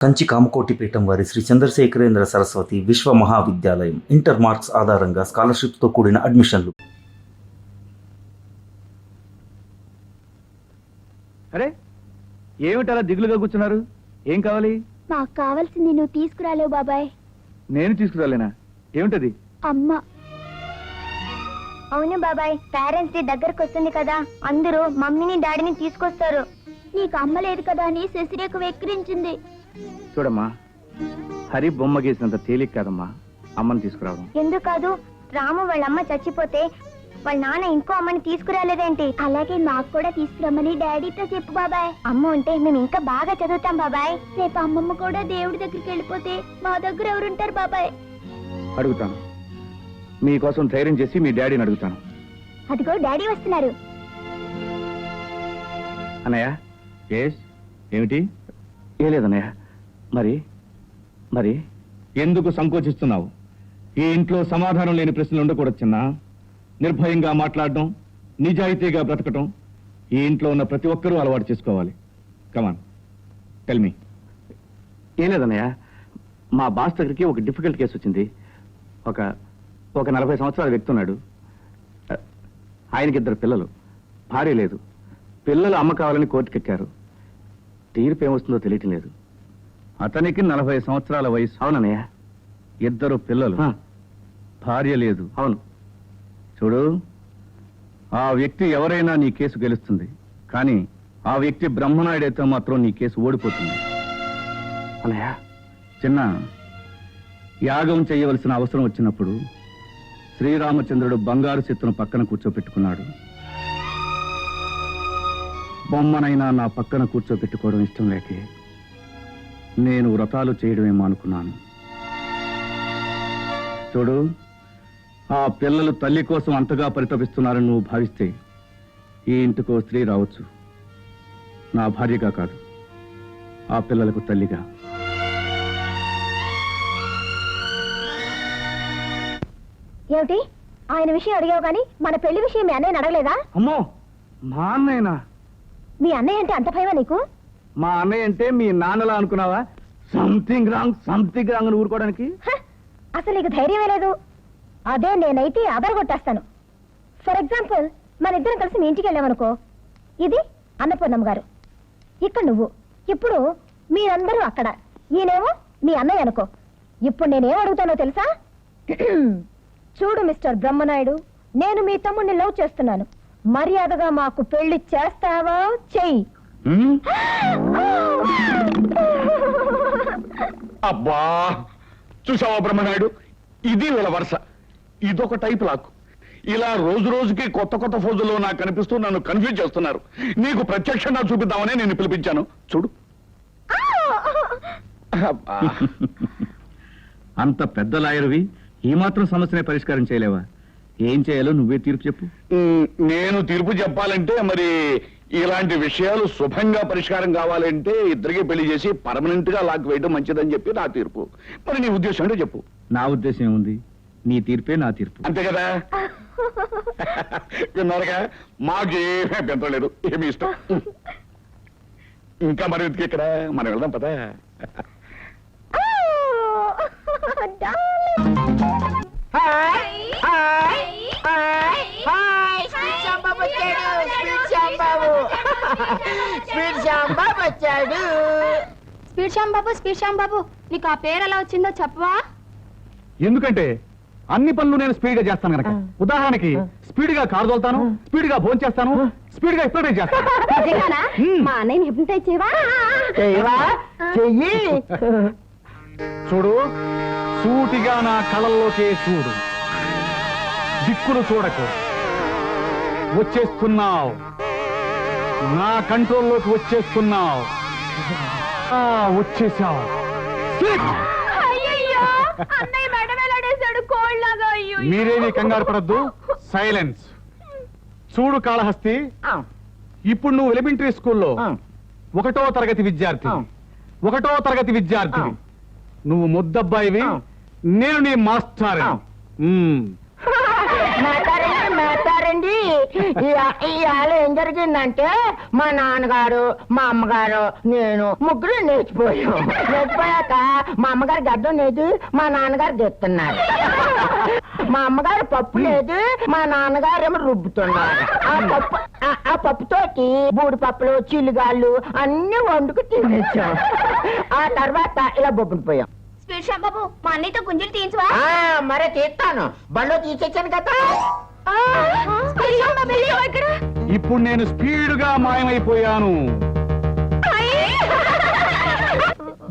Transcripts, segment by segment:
కంచి కామకోటి పీఠం వారి శ్రీ చంద్రశేఖరేంద్ర సరస్వతి విశ్వ మహావిద్యాలయం ఇంటర్ మార్క్స్ ఆధారంగా స్కాలర్షిప్తో కూడిన అడ్మిషన్లు. అరే ఏమిటి అలా దిగులుగా కూర్చున్నారు? ఏం కావాలి? మాకు కావాల్సింది నువ్వు తీసుకురాలేవు బాబాయ్. నేను తీసుకురాలేనా? ఏమిటది? అమ్మ. అవును బాబాయ్, పేరెంట్స్ డే దగ్గరకు వస్తుంది కదా, అందరూ మమ్మీని డాడీని తీసుకొస్తారు. నీకు అమ్మ లేదు కదా అని శశిరేఖ వెక్కిరించింది. చూడమ్మా, హరి బొమ్మ గీసినంత తేలిక కాదమ్మా అమ్మని తీసుకురావడం. ఎందుకు కాదు? రాము వాళ్ళ అమ్మ చచ్చిపోతే వాళ్ళ నాన్న ఇంకో అమ్మని తీసుకురాలేదేంటి? అలాగే మాకు కూడా తీసుకురమ్మని డాడీతో చెప్పు బాబాయ్. అమ్మ ఉంటే మేము ఇంకా బాగా చదువుతాం బాబాయ్. రేపు అమ్మమ్మ కూడా దేవుడి దగ్గరికి వెళ్ళిపోతే మా దగ్గర ఎవరుంటారు బాబాయ్? అడుగుతాను, మీకోసం ధైర్యం చేసి మీ డాడీని అడుగుతాను. అదిగో డాడీ వస్తున్నారు. అన్నయ్య. ఏమిటి? ఏ లేదన్నయ్య. మరి మరి ఎందుకు సంకోచిస్తున్నావు? ఈ ఇంట్లో సమాధానం లేని ప్రశ్నలు ఉండకూడదు చిన్న. నిర్భయంగా మాట్లాడడం, నిజాయితీగా బ్రతకటం ఈ ఇంట్లో ఉన్న ప్రతి ఒక్కరూ అలవాటు చేసుకోవాలి. కమాన్, టెల్ మీ. ఏం లేదన్నయ్య, మా బాస్ దగ్గరికి ఒక డిఫికల్ట్ కేసు వచ్చింది. ఒక 40 సంవత్సరాల వ్యక్తి ఉన్నాడు. ఆయనకి 2 పిల్లలు, భార్య లేదు. పిల్లలు అమ్మ కావాలని కోర్టుకెక్కారు. తీర్పు ఏమొస్తుందో తెలియటం లేదు. అతనికి 40 సంవత్సరాల వయసు. అవునన్నయ్య. 2 పిల్లలు, భార్య లేదు. అవును. చూడు, ఆ వ్యక్తి ఎవరైనా నీ కేసు గెలుస్తుంది, కానీ ఆ వ్యక్తి బ్రహ్మనాయుడైతే మాత్రం నీ కేసు ఓడిపోతుంది. అన్నయ్య, చిన్న యాగం చేయవలసిన అవసరం వచ్చినప్పుడు శ్రీరామచంద్రుడు బంగారు చిత్తును పక్కన కూర్చోపెట్టుకున్నాడు. బొమ్మనైనా నా పక్కన కూర్చోపెట్టుకోవడం ఇష్టం లేకే నేను వ్రతాలు చేయడమేమో అనుకున్నాను. చూడు, ఆ పిల్లలు తల్లి కోసం అంతగా పరితపిస్తున్నారని నువ్వు భావిస్తే ఈ ఇంటికో స్త్రీ రావచ్చు, నా భార్యగా కాదు, ఆ పిల్లలకు తల్లిగా. ఏమిటి ఆయన విషయం అడిగావు కానీ మన పెళ్లి విషయం మీ అన్నయ్యని అడగలేదా? అమ్మో, మా అన్నయ్యనా? మీ అన్నయ్య అంటే అంత భయమా నీకు? మా అన్నయ్య అంటే మీ నాన్నలా అనుకున్నావా? సంథింగ్ రాంగ్ అని ఊరుకోవడానికి. అసలు నీకు ధైర్యమే లేదు. అదే నేనైతే అదరగొట్టేస్తాను. ఫర్ ఎగ్జాంపుల్, మన ఇద్దరం కలిసి మీ ఇంటికి వెళ్ళామనుకో, ఇది అన్నపూర్ణమ్మ గారు, ఇక్కడ నువ్వు, ఇప్పుడు మీరందరూ అక్కడ, ఈయనేమో మీ అన్నయ్య అనుకో. ఇప్పుడు నేనేం అడుగుతానో తెలుసా? చూడు మిస్టర్ బ్రహ్మనాయుడు, నేను మీ తమ్ముడిని లవ్ చేస్తున్నాను. మర్యాదగా మాకు పెళ్లి చేస్తావా? చెయ్యి. అబ్బా, చూసావా బ్రహ్మనాయుడు, ఇది వీళ్ళ వరుస. ఇదొక టైప్ లాక్. ఇలా రోజు రోజుకి కొత్త కొత్త ఫోజుల్లో నాకు కనిపిస్తూ నన్ను కన్ఫ్యూజ్ చేస్తున్నారు. నీకు ప్రత్యక్షంగా చూపిద్దామని నేను పిలిపించాను. చూడు. అంత పెద్ద లాయర్వి ఈ మాత్రం సమస్యనే పరిష్కారం చేయలేవా? ఏం చేయాలో నువ్వే తీర్పు చెప్పు. నేను తీర్పు చెప్పాలంటే మరి ఇలాంటి విషయాలు శుభంగా పరిష్కారం కావాలంటే ఇద్దరికి పెళ్లి చేసి పర్మనెంట్ గా లాక్ వేయడం మంచిదని చెప్పి నా తీర్పు. మరి నీ ఉద్దేశం అంటే చెప్పు. నా ఉద్దేశం ఏముంది? నీ తీర్పే నా తీర్పు. అంతే కదా? విన్నారుగా, మాకేమీ అభ్యంతరం లేదు, ఏమి ఇష్టం. ఇంకా మరి ఎందుకు ఇక్కడ, మనం వెళ్దాం పదా. స్పీడ్ శ్యామ్ బాబు, నీకు ఆ పేరు ఎలా వచ్చిందో చెప్పవా? ఎందుకంటే అన్ని పనులు నేను స్పీడ్ గా చేస్తాను కనుక. ఉదాహరణకి స్పీడ్ గా కారు తోలుతాను, స్పీడ్ గా భోజనం చేస్తాను, స్పీడ్ గా ఎక్స్ప్లెయిన్ చేస్తాను. మా అన్నయ్యని హిప్నటైజ్ చేయవా? చూడు, సూటిగా నా కళల్లోకే చూడు, దిక్కులు చూడకు. వచ్చేస్తున్నావు, నా కంట్రోల్లోకి వచ్చేస్తున్నావు. వచ్చేసావు. మీరేమీ కంగారు పడద్దు, సైలెన్స్. చూడు కాళహస్తి, ఇప్పుడు నువ్వు ఎలిమెంటరీ స్కూల్లో 1వ తరగతి విద్యార్థి. 1వ తరగతి విద్యార్థి నువ్వు ముద్దబ్బాయివి, నేను నీ మాస్టర్. మాతారండి ఇవాళ ఏం జరిగిందంటే మా నాన్నగారు మా అమ్మగారు నేను ముగ్గురు లేచిపోయాక మా అమ్మగారు గడ్డం లేదు మా నాన్నగారు గెత్తున్నారు. మా అమ్మగారు పప్పు లేదు మా నాన్నగారు ఏమో రుబ్బుతున్నారు. ఆ పప్పుతోటి బూడి పప్పులు చిల్లిగాళ్ళు అన్ని వండుకు తినేసాం. ఆ తర్వాత ఇలా బొబ్బులు పోయాం. బాబు మా అన్నయ్యతో గుంజలు తీయించవా? మరే తీస్తాను, బళ్ళో తీసేచ్చాను కదా. ఇప్పుడు నేను స్పీడ్గా మాయమైపోయాను.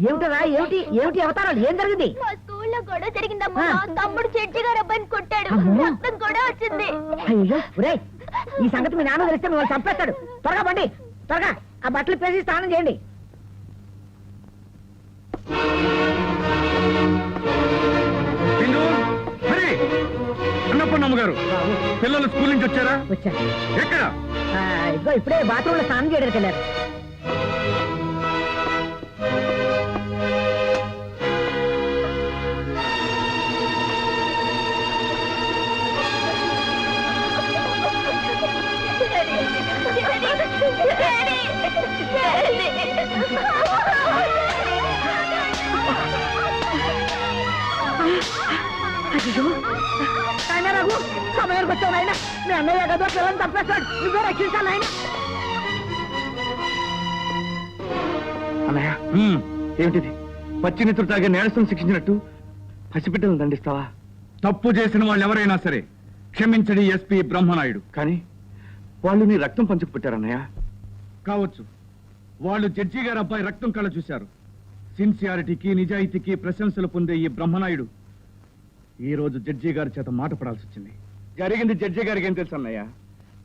ఏమిటరా ఏమిటి ఏమిటి అవతారాలు, ఏం జరిగింది? మా స్కూల్లో గొడవ జరిగిందమ్మా. తమ్ముడు చెడ్డి గారు అబ్బాయిని కొట్టాడు, రక్తం కూడా వచ్చింది. అయ్యో ఒరేయ్, ఈ సంగతి మీ నాన్న తెలిస్తే మిమ్మల్ని చంపేస్తాడు. త్వరగా బండి, త్వరగా ఆ బట్టలు పేసి స్నానం చేయండి. అన్నపూర్ణమ్మ గారు, పిల్లలు స్కూల్ నుంచి వచ్చారా? వచ్చాను. ఎక్కడ? ఇదిగో ఇప్పుడే బాత్రూంలో స్నానం చేయడానికి వెళ్ళారు. ఆయన రఘు, సమయానికి వచ్చావు ఆయన. మీ అన్నయ్య కదా పిల్లల్ని తప్పేస్తాడు, నువ్వే రక్షించాలి ఆయన. అన్నయ్య, ఏమిటిది? పచ్చినితుడు తాగే నేరస్తులను శిక్షించినట్టు పసిబిడ్డలను దండిస్తావా? తప్పు చేసిన వాళ్ళు ఎవరైనా సరే క్షమించడి ఎస్పీ బ్రహ్మనాయుడు. కానీ వాళ్ళు నీ రక్తం పంచుకు పుట్టారన్నయ్య. కావచ్చు, వాళ్ళు జడ్జి గారి అబ్బాయి రక్తం కళ్ళ చూశారు. సిన్సియారిటీకి నిజాయితీకి ప్రశంసలు పొందే ఈ బ్రహ్మనాయుడు ఈ రోజు జడ్జి గారి చేత మాట పడాల్సి వచ్చింది. జరిగింది జడ్జి గారికి ఏం తెలుసు అన్నయ్య?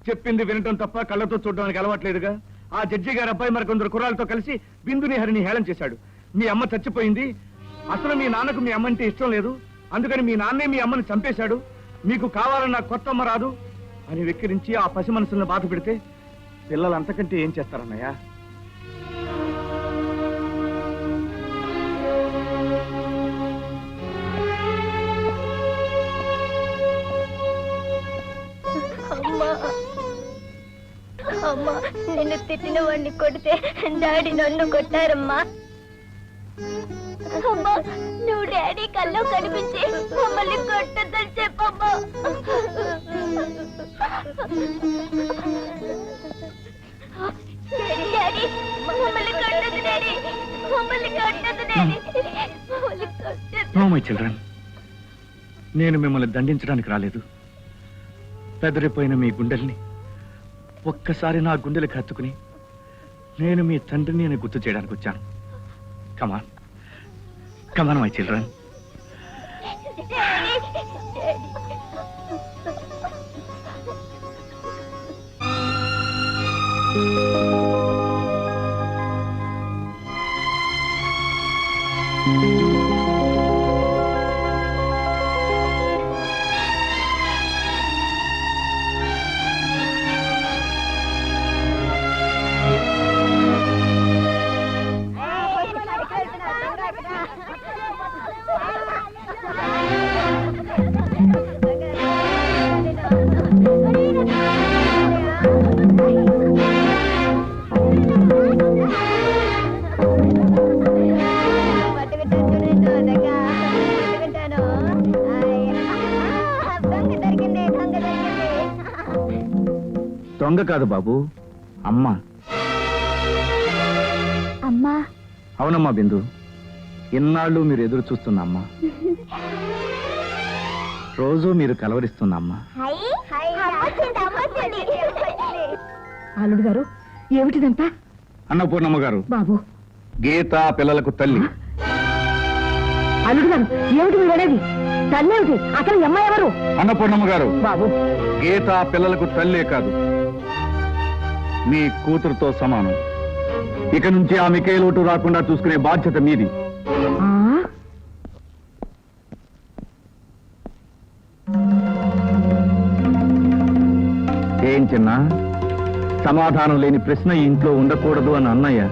చెప్పింది వినటం తప్ప కళ్ళతో చూడడానికి అలవాట్లేదుగా. ఆ జడ్జి గారి అబ్బాయి మరికొందరు కుర్రాలతో కలిసి బిందుని హరిని హేళన చేశాడు. మీ అమ్మ చచ్చిపోయింది, అసలు మీ నాన్నకు మీ అమ్మంటే ఇష్టం లేదు, అందుకని మీ నాన్నే మీ అమ్మని చంపేశాడు, మీకు కావాలన్న కొత్త అమ్మ రాదు అని వెక్కిరించి ఆ పసి మనసులను బాధ పెడితే పిల్లలు అంతకంటే ఏం చేస్తారన్నయ్య? అమ్మా, నిన్ను తిట్టిన వాడిని కొడితే డాడీ నన్ను కొట్టారమ్మా. అమ్మా, నువ్వు డాడీ కల్లో కనిపించి మమ్మల్ని కొట్టద్దని చెప్పమ్మా. డాడీ, మమ్మల్ని కొట్టద్దు డాడీ, మమ్మల్ని కొట్టద్దు డాడీ, మమ్మల్ని కొట్టద్దు. నో మై చిల్డ్రన్, నేను మిమ్మల్ని దండించడానికి రాలేదు. పెదరిపోయిన మీ గుండెల్ని ఒక్కసారి నా గుండెలకు హత్తుకుని నేను మీ తండ్రిని అని గుర్తు చేయడానికి వచ్చాను. కమాన్ కమాన్ మై చిల్డ్రన్. దొంగ కాదు బాబు, అమ్మ. అమ్మా? అవునమ్మా బిందు, ఇన్నాళ్ళు మీరు ఎదురు చూస్తున్న అమ్మ, రోజు మీరు కలవరిస్తున్న అమ్మ. అల్లుడు గారు, ఏమిటిదంతా? అన్నపూర్ణమ్మ గారు, బాబు గీత పిల్లలకు తల్లి. అల్లుడు గారు, ఏమిటి మీరు అనేది? తల్లి ఏమిటి? అసలు ఈ అమ్మాయి ఎవరు? అన్నపూర్ణమ్మ గారు, బాబు గీత పిల్లలకు తల్లే కాదు, మీ కూతురుతో సమానం. ఇక నుంచి ఆమెకే లోటు రాకుండా చూసుకునే బాధ్యత మీది. ఏం చిన్నా, సమాధానం లేని ప్రశ్న ఈ ఇంట్లో ఉండకూడదు అని అన్నయ్య.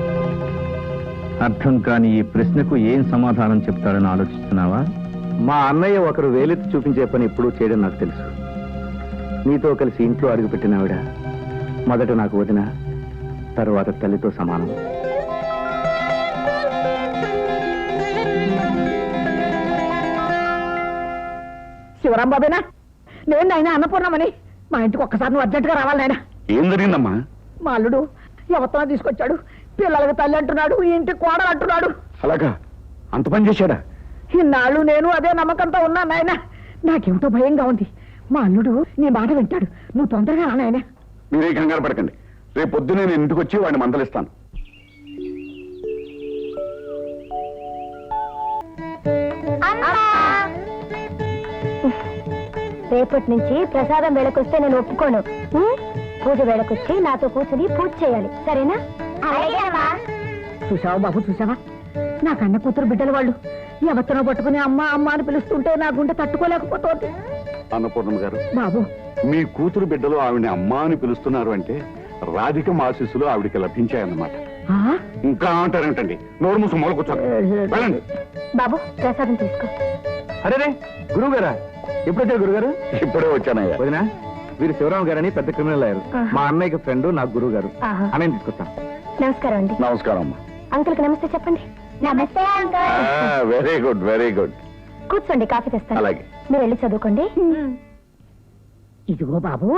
అర్థం కాని ఈ ప్రశ్నకు ఏం సమాధానం చెప్తాడని ఆలోచిస్తున్నావా? మా అన్నయ్య ఒకరు వేలెత్తి చూపించే పని ఎప్పుడూ చేయడం నాకు తెలుసు. నీతో కలిసి ఇంట్లో అడుగుపెట్టిన ఆవిడ మొదట నాకు వదిన, తరువాత తల్లితో సమానం. శివరాం బాబేనా? నేను నాయన అన్నపూర్ణమని. మా ఇంటికి ఒక్కసారి నువ్వు అర్జెంటుగా రావాలి నాయన. ఏం జరిగిందమ్మా? మా అల్లుడు ఎవరితో తీసుకొచ్చాడు. పిల్లలకి తల్లి అంటున్నాడు, ఈ ఇంటికి కోడలు అంటున్నాడు. అలాగా? అంత పని చేశాడా? ఇన్నాళ్ళు నేను అదే నమ్మకంతో ఉన్నా నాయన. నాకేమిటో భయంగా ఉంది. మా అల్లుడు నీ మాట వింటాడు. నువ్వు తొందరగా రా నాయన. మీరే కంగారు పడకండి. రేపు పొద్దునే నేను ఇంటికి వచ్చి వాడిని మందలిస్తాను. రేపటి నుంచి ప్రసాదం వేళకొస్తే నేను ఒప్పుకోను. పూజ వేళకొచ్చి నాతో కూర్చుని పూజ చేయాలి, సరేనా? చూసావా బాబు, చూసావా? నా కన్న కూతురు బిడ్డల వాళ్ళు ఎవరినో పట్టుకుని అమ్మ అమ్మ అని పిలుస్తుంటే నా గుండె తట్టుకోలేకపోతుంది. అన్నపూర్ణమ్మ గారు, బాబు మీ కూతురు బిడ్డలు ఆవిడని అమ్మా అని పిలుస్తున్నారు అంటే రాధికమ్మ ఆశీస్సులు ఆవిడికి లభించాయన్నమాట. ఆ? ఇంకా అంటారేంటండి? నోరు మూసు మొదలు కూర్చోండి. వెళ్ళండి. బాబు ప్రసాదం తీసుకో. అరే గురువు గారా, ఎప్పుడు వచ్చారు గురుగారు? ఇప్పుడే వచ్చానయ్యా. వదినా, వీరు శివరాం గారని పెద్ద క్రిమినల్ అయ్యారు. ఆహా. మా అన్నయ్యకి ఫ్రెండ్, నాకు గురువు గారు. ఆహా. అన్నయ్య తీసుకొస్తాను. నమస్కారం అండి. నమస్కారం అమ్మా. అంకుల్ కి నమస్తే చెప్పండి. నమస్తే uncle. Very good, very good. కూర్చోండి, కాఫీ తెస్తాను. అలాగే. మీరు వెళ్ళి చదువుకోండి. ఇదిగో బాబు,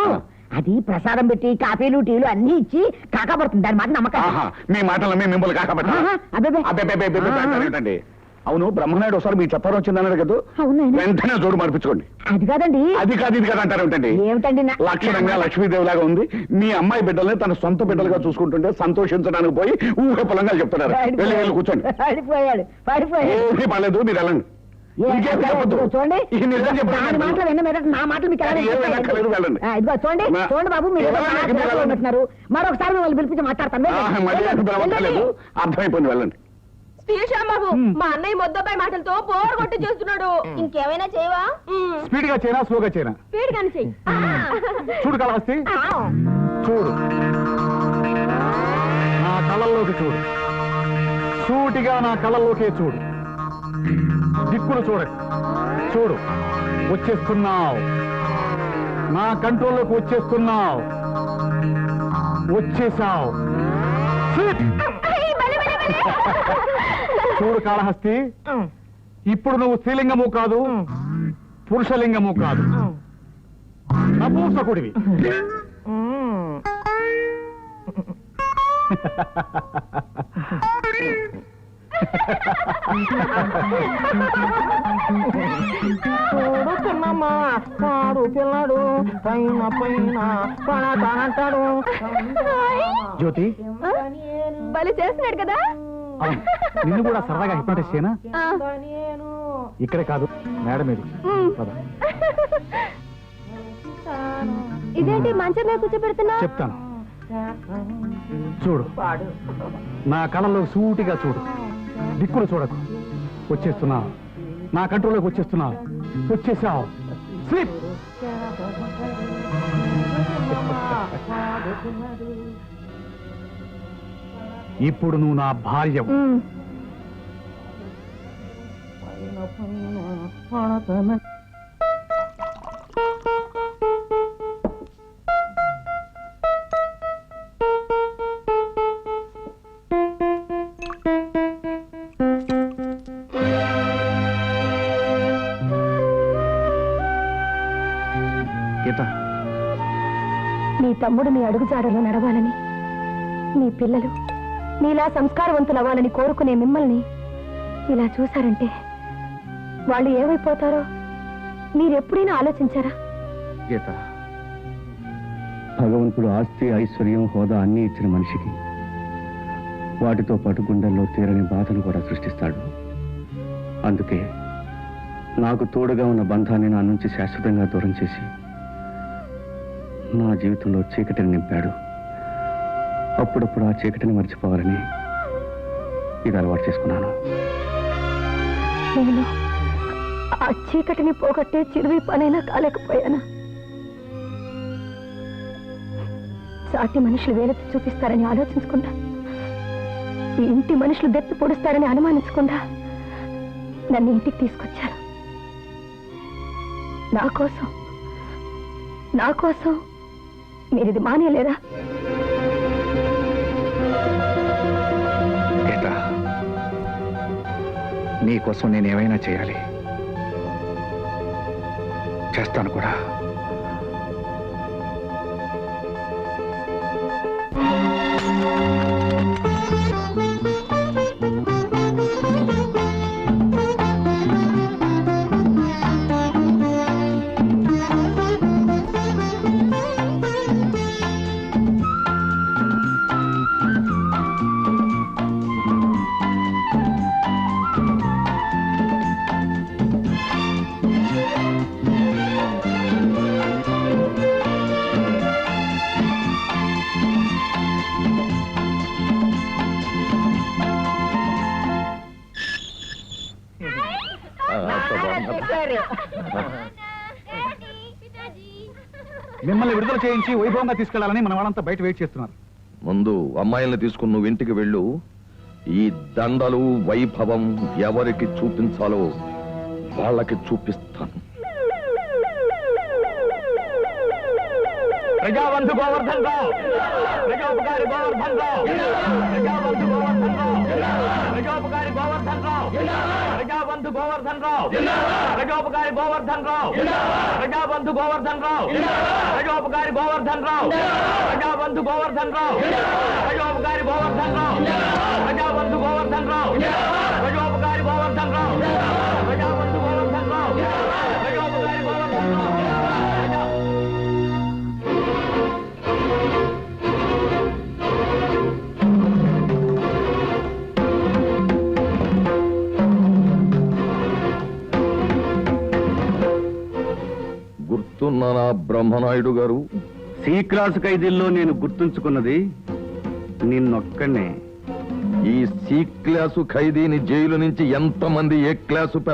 అది ప్రసాదం పెట్టి కాఫీలు టీలు అన్ని ఇచ్చి కాకపడుతుంది. దాని మాట నమ్మకం. ఆహా, మీ మాటలు మిమ్మల్ని కాకపడ్డా? ఆహా, అబ్బబ్బే. అబ్బే. అవును, బ్రహ్మనాయుడు ఒకసారి మీ చెప్పారు వచ్చిందన్నాడు కదా, అవునండి. వెంటనే జోడు మార్పించుకోండి. అది కాదండి. అది కాదు ఇది కాదు అంటారు ఏంటండి? ఏమిటండి లక్షణంగా లక్ష్మీదేవి లాగా ఉంది. మీ అమ్మాయి బిడ్డల్ని తన సొంత బిడ్డలుగా చూసుకుంటుంటే సంతోషించడానికి పోయి ఊహ పొలంగా చెప్తున్నారు. వెళ్ళి వెళ్ళి కూర్చోండి. పడిపోయాడు. ఏమీ పర్లేదు, మీరు వెళ్ళండి. ఇంకేం చెప్పొద్దు. చూడండి, ఈ నిజం చెప్పండి. దాని మాటలు విన్న మీద నా మాటలు మీకు ఎలా ఏమీ అక్కర్లేదు, వెళ్ళండి. ఇదిగో చూడండి, చూడండి బాబు, మీరు ఏదో ఎవరైనా బాగా వెళ్ళండి. ఉంటున్నారు. మరొకసారి మిమ్మల్ని పిలిపించి మాట్లాడతాను. మళ్ళీ పిలవక్కర్లేదు, అర్థమైపోయింది, వెళ్ళండి. బాబు, మా అన్నయ్య మొద్దపై మాటలతో బోర్ కొట్టి చేస్తున్నాడు. ఇంకేమైనా చేయవా? స్పీడ్ గా చేయనా, స్లోగా చేయనా? స్పీడ్ గాని చెయ్యి. చూడు కళహస్తి, చూడు, నా కళ్ళల్లోకి చూడు, సూటిగా నా కళ్ళల్లోకే చూడు, దిక్కులు చూడకు. చూడు, వచ్చేస్తున్నావు, నా కంట్రోల్లోకి వచ్చేస్తున్నావు, వచ్చేసావు. చూడు కాళహస్తి, ఇప్పుడు నువ్వు స్త్రీలింగము కాదు, పురుషలింగము కాదు, నపూంసకుడివి. చూడు చిన్నమ్మ, పాడు పిల్లడు పైన పైన పడతానంటాడు. జ్యోతి, బలి చేస్తున్నాడు కదా. అవును, నిన్ను కూడా సరదాగా హిప్నటైజ్ చేయనా? ఇక్కడే కాదు, మేడం మీద. పద. ఇదేంటి మంచం మీద కూర్చోబెడుతున్నా? చెప్తాను, చూడు, నా కళ్ళలో సూటిగా చూడు, దిక్కులు చూడకు. వచ్చేస్తున్నావు, నా కంట్రోల్లోకి వచ్చేస్తున్నావు, వచ్చేసావు. స్లీప్. ఇప్పుడు నువ్వు నా భార్యవు. గీత, మీ తమ్ముడు మీ అడుగుజాడలో నడవాలని, మీ పిల్లలు మీలా సంస్కారవంతులవ్వాలని కోరుకునే మిమ్మల్ని ఇలా చూశారంటే వాళ్ళు ఏమైపోతారో మీరెప్పుడైనా ఆలోచించారా? గీత, భగవంతుడు ఆస్తి, ఐశ్వర్యం, హోదా అన్నీ ఇచ్చిన మనిషికి వాటితో పాటు గుండెల్లో తీరని బాధను కూడా సృష్టిస్తాడు. అందుకే నాకు తోడుగా ఉన్న బంధాన్ని నా నుంచి శాశ్వతంగా దూరం చేసి నా జీవితంలో చీకటిని నింపాడు. అప్పుడప్పుడు ఆ చీకటిని మర్చిపోవాలని ఇది అలవాటు చేసుకున్నాను. నేను ఆ చీకటిని పోగొట్టే చిరువి పనైనా కాలేకపోయానా? సాటి మనుషులు వేలెత్తి చూపిస్తారని ఆలోచించకుండా, ఈ ఇంటి మనుషులు దెత్తి పొడుస్తారని అనుమానించకుండా నన్ను ఇంటికి తీసుకొచ్చారు. నా కోసం నా కోసం మీరు ఇది మానేయలేరా? గీత, నీకోసం నేను ఏమైనా చేయాలి, చేస్తాను కూడా. మిమ్మల్ని విడుదల చేయించి వైభవంగా తీసుకెళ్లాలని మన వాళ్ళంతా బయట వెయిట్ చేస్తున్నారు. ముందు అమ్మాయిల్ని తీసుకుని నువ్వు ఇంటికి వెళ్ళు. ఈ దండలు వైభవం ఎవరికి చూపించాలో వాళ్ళకి చూపిస్తాను. ప్రజాబంధు గోవర్ధన్ రావు, ప్రజోపకారి గోవర్ధన్ రావు, ప్రజాబంధు గోవర్ధన్ రావు, ప్రజోపకారి గోవర్ధన్ రావు, ప్రజాబంధు గోవర్ధన్ రావు, ప్రజోపకారి గోవర్ధన్ రావు, ప్రజాబంధు గోవర్ధన్ రావు, ప్రజోపకారి గోవర్ధన్ రావు, ప్రజాబంధు గోవర్ధన్ రావు, ప్రజోపకారి గోవర్ధన్ రావు, ప్రజాబంధు గోవర్ధన్ రావు, ప్రజోపకారి గోవర్ధన్ రావు, ప్రజాబంధు గోవర్ధన్ రావు, ప్రజోపకారి గోవర్ధన్ రావు. గుర్తున్నానా బ్రహ్మనాయుడు గారు? సి క్లాసు ఖైదీల్లో నేను గుర్తుంచుకున్నది నిన్నొక్కనే. ఈ సి క్లాసు ఖైదీని జైలు నుంచి ఎంతమంది ఏ క్లాసు పెద్ద